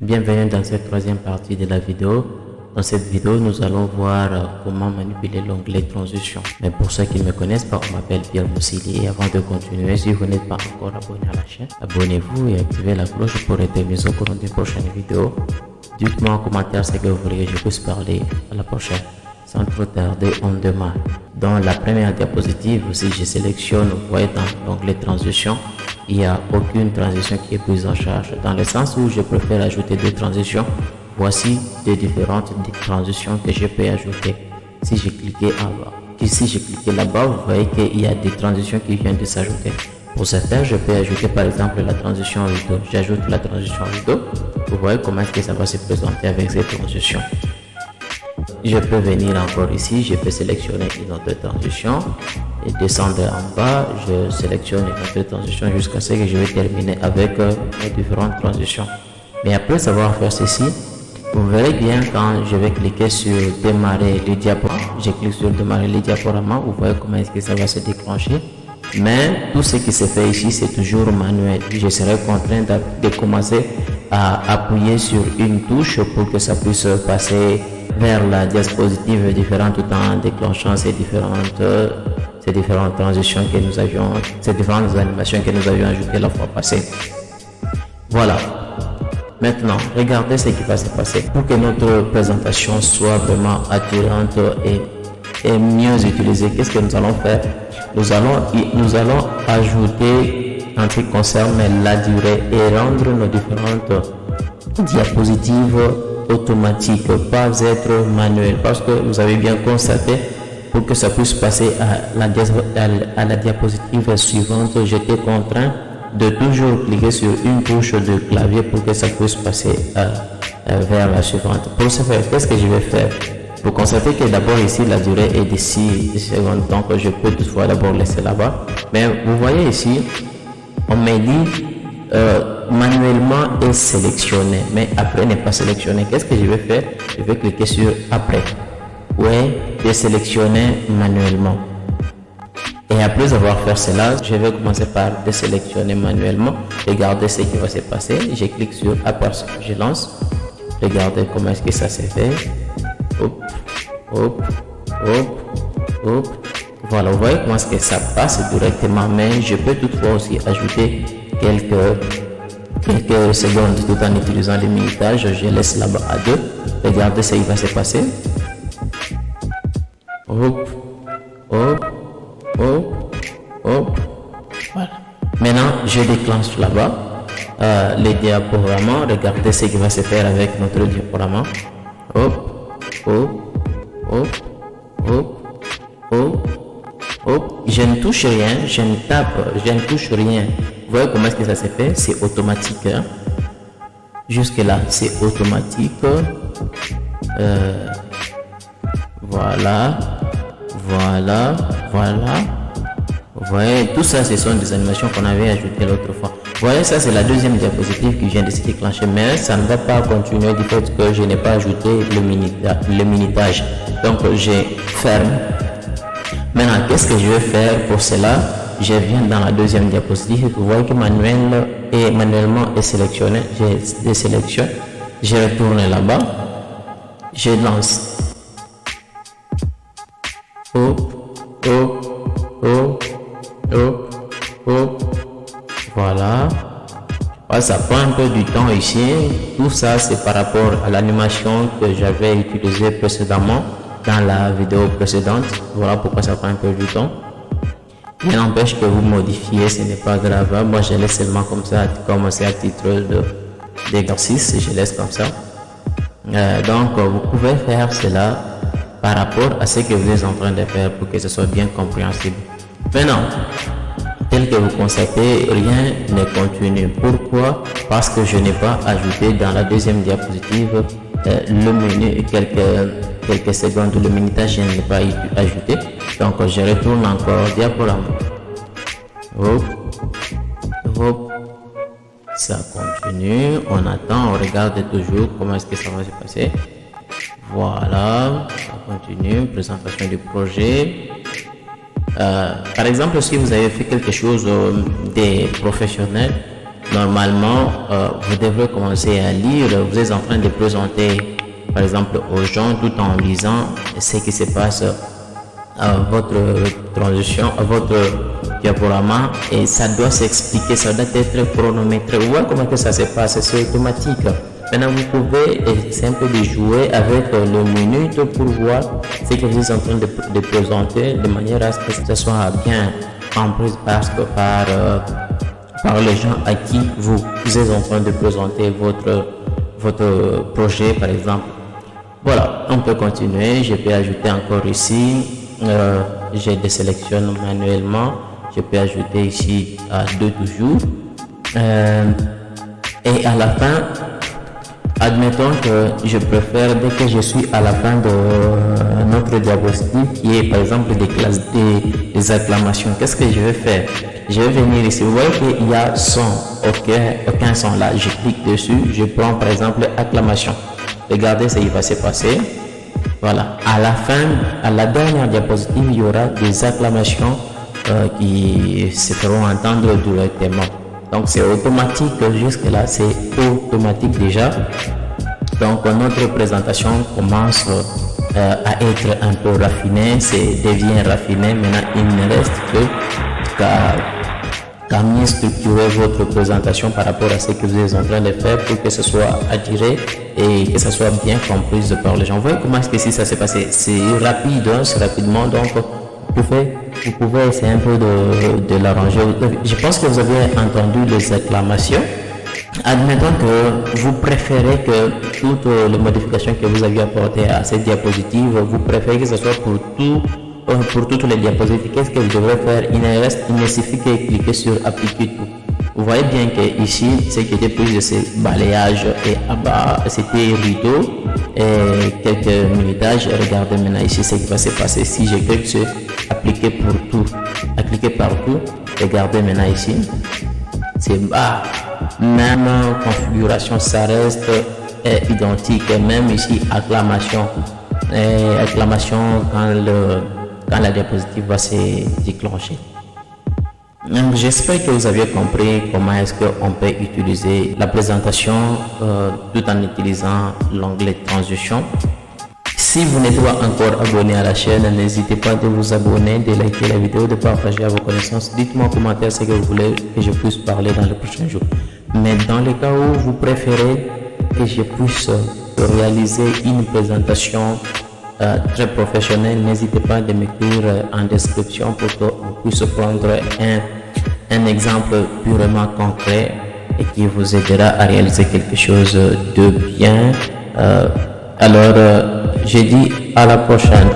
Bienvenue dans cette troisième partie de la vidéo. Dans cette vidéo, nous allons voir comment manipuler l'onglet transition. Mais pour ceux qui ne me connaissent pas, on m'appelle Pierre Moussili. Et avant de continuer, si vous n'êtes pas encore abonné à la chaîne, abonnez-vous et activez la cloche pour être mis au courant des prochaines vidéos. Dites-moi en commentaire ce que vous voulez que je puisse parler à la prochaine. Sans trop tarder, on démarre. Dans la première diapositive, si je sélectionne, vous voyez dans l'onglet transition, il n'y a aucune transition qui est prise en charge. Dans le sens où je préfère ajouter des transitions, voici des différentes transitions que je peux ajouter. Si j'ai cliqué là-bas, vous voyez qu'il y a des transitions qui viennent de s'ajouter. Pour ce faire, je peux ajouter par exemple la transition rideau. J'ajoute la transition rideau. Vous voyez comment est-ce que ça va se présenter avec cette transition. Je peux venir encore ici, je peux sélectionner une autre transition et descendre en bas, je sélectionne une autre transition jusqu'à ce que je vais terminer avec les différentes transitions. Mais après savoir faire ceci, vous verrez bien quand je vais cliquer sur démarrer le diaporama, je clique sur démarrer le diaporama, vous voyez comment est-ce que ça va se déclencher. Mais tout ce qui se fait ici, c'est toujours manuel. Je serai contraint de commencer à appuyer sur une touche pour que ça puisse passer vers la diapositive différente tout en déclenchant ces différentes transitions que nous avions, ces différentes animations que nous avions ajoutées la fois passée. Voilà. Maintenant, regardez ce qui va se passer. Pour que notre présentation soit vraiment attirante et mieux utilisée, qu'est-ce que nous allons faire? Nous allons ajouter en ce qui concerne la durée et rendre nos différentes diapositives automatiques, pas être manuelles, parce que vous avez bien constaté, pour que ça puisse passer à la diapositive suivante, j'étais contraint de toujours cliquer sur une touche de clavier pour que ça puisse passer vers la suivante. Pour ce faire, qu'est-ce que je vais faire? Vous constatez que d'abord ici la durée est de 6 secondes, donc je peux toutefois d'abord laisser là-bas. Mais vous voyez ici, on m'a dit manuellement et sélectionné, mais après n'est pas sélectionné. Qu'est-ce que je vais faire? Je vais cliquer sur après. Oui, de sélectionner manuellement. Et après avoir fait cela, je vais commencer par désélectionner manuellement. Regardez ce qui va se passer. Je clique sur aperçu, je lance. Regardez comment est-ce que ça se fait. Hop, hop, hop, hop. Voilà, vous voyez comment est-ce que ça passe directement, mais je peux toutefois aussi ajouter quelques secondes tout en utilisant les minutages. Je laisse là-bas à 2. Regardez ce qui va se passer. Hop, hop, hop, hop. Voilà. Maintenant, je déclenche là-bas les diaporamas. Regardez ce qui va se faire avec notre diaporama. Hop, hop, hop, hop, hop, hop. Je ne touche rien, je ne tape, je ne touche rien. Vous voyez comment est-ce que ça se fait? C'est automatique. Hein? Jusque là, c'est automatique. Voilà, voilà, voilà. Vous voyez, tout ça, ce sont des animations qu'on avait ajoutées l'autre fois. Vous voyez, ça, c'est la deuxième diapositive qui vient de se déclencher, mais ça ne va pas continuer du fait que je n'ai pas ajouté le minutage. Donc, je ferme. Maintenant, qu'est-ce que je vais faire pour cela? Je viens dans la deuxième diapositive. Vous voyez que manuellement est sélectionné. Je désélectionne. Je retourne là-bas. Je lance. Hop, hop, hop, hop, hop. Voilà. Ça prend un peu du temps ici. Tout ça, c'est par rapport à l'animation que j'avais utilisée précédemment dans la vidéo précédente. Voilà pourquoi ça prend un peu du temps. Il n'empêche que vous modifiez, ce n'est pas grave. Moi, je laisse seulement comme ça, commencer à titre d'exercice. Je laisse comme ça. Donc, vous pouvez faire cela par rapport à ce que vous êtes en train de faire pour que ce soit bien compréhensible. Maintenant, tel que vous constatez, rien ne continue. Pourquoi? Parce que je n'ai pas ajouté dans la deuxième diapositive le menu et quelques secondes. Le minutage, je ne l'ai pas ajouté. Donc, je retourne encore diaporama. Hop, hop. Ça continue. On attend, on regarde toujours comment est-ce que ça va se passer. Voilà, ça continue. Présentation du projet. Par exemple, si vous avez fait quelque chose des professionnels, normalement, vous devrez commencer à lire. Vous êtes en train de présenter, par exemple, aux gens tout en lisant ce qui se passe à votre transition, à votre diaporama, et ça doit s'expliquer, ça doit être chronométré. Vous voyez comment que ça se passe, c'est automatique. Maintenant, vous pouvez essayer un peu de jouer avec le minute pour voir ce que vous êtes en train de présenter de manière à ce que ça soit bien compris par les gens à qui vous êtes en train de présenter votre projet, par exemple. Voilà, on peut continuer. Je peux ajouter encore ici. Je désélectionne manuellement. Je peux ajouter ici à 2 toujours. Et à la fin, admettons que je préfère, dès que je suis à la fin de notre diapositive, qui est par exemple des acclamations, qu'est-ce que je vais faire? Je vais venir ici. Vous voyez qu'il y a son, aucun son là. Je clique dessus. Je prends par exemple acclamation. Regardez ce qui va se passer. Voilà. À la fin, à la dernière diapositive, il y aura des acclamations qui se feront entendre directement. Donc c'est automatique. Jusque là, c'est automatique déjà. Donc notre présentation commence à être un peu raffinée. Devient raffiné. Maintenant, il ne reste qu'à mieux structurer votre présentation par rapport à ce que vous êtes en train de faire pour que ce soit attiré et que ce soit bien compris par les gens. Vous voyez comment est-ce que ça s'est passé? C'est rapide, hein, c'est rapidement, donc vous pouvez essayer un peu de l'arranger. Je pense que vous avez entendu les acclamations. Admettons que vous préférez que toutes les modifications que vous aviez apportées à cette diapositive, vous préférez que ce soit pour toutes les diapositives. Qu'est-ce que vous devrez faire? Il ne suffit que cliquer sur appliquer tout. Vous voyez bien que ici, ce qui était plus de ces balayages et c'était rideau et quelques minutages. Regardez maintenant ici ce qui va se passer. Si je clique sur appliquer pour tout, appliquer partout, regardez maintenant ici, c'est bas. Même configuration, ça reste identique. Même ici, acclamation quand la diapositive va se déclencher. J'espère que vous avez compris comment est-ce qu'on peut utiliser la présentation tout en utilisant l'onglet transition. Si vous n'êtes pas encore abonné à la chaîne, n'hésitez pas de vous abonner, de liker la vidéo, de partager à vos connaissances. Dites-moi en commentaire ce que vous voulez que je puisse parler dans les prochains jours. Mais dans le cas où vous préférez que je puisse réaliser une présentation très professionnelle, n'hésitez pas de m'écrire en description pour que vous puissiez prendre un exemple purement concret et qui vous aidera à réaliser quelque chose de bien. Alors, je dis à la prochaine.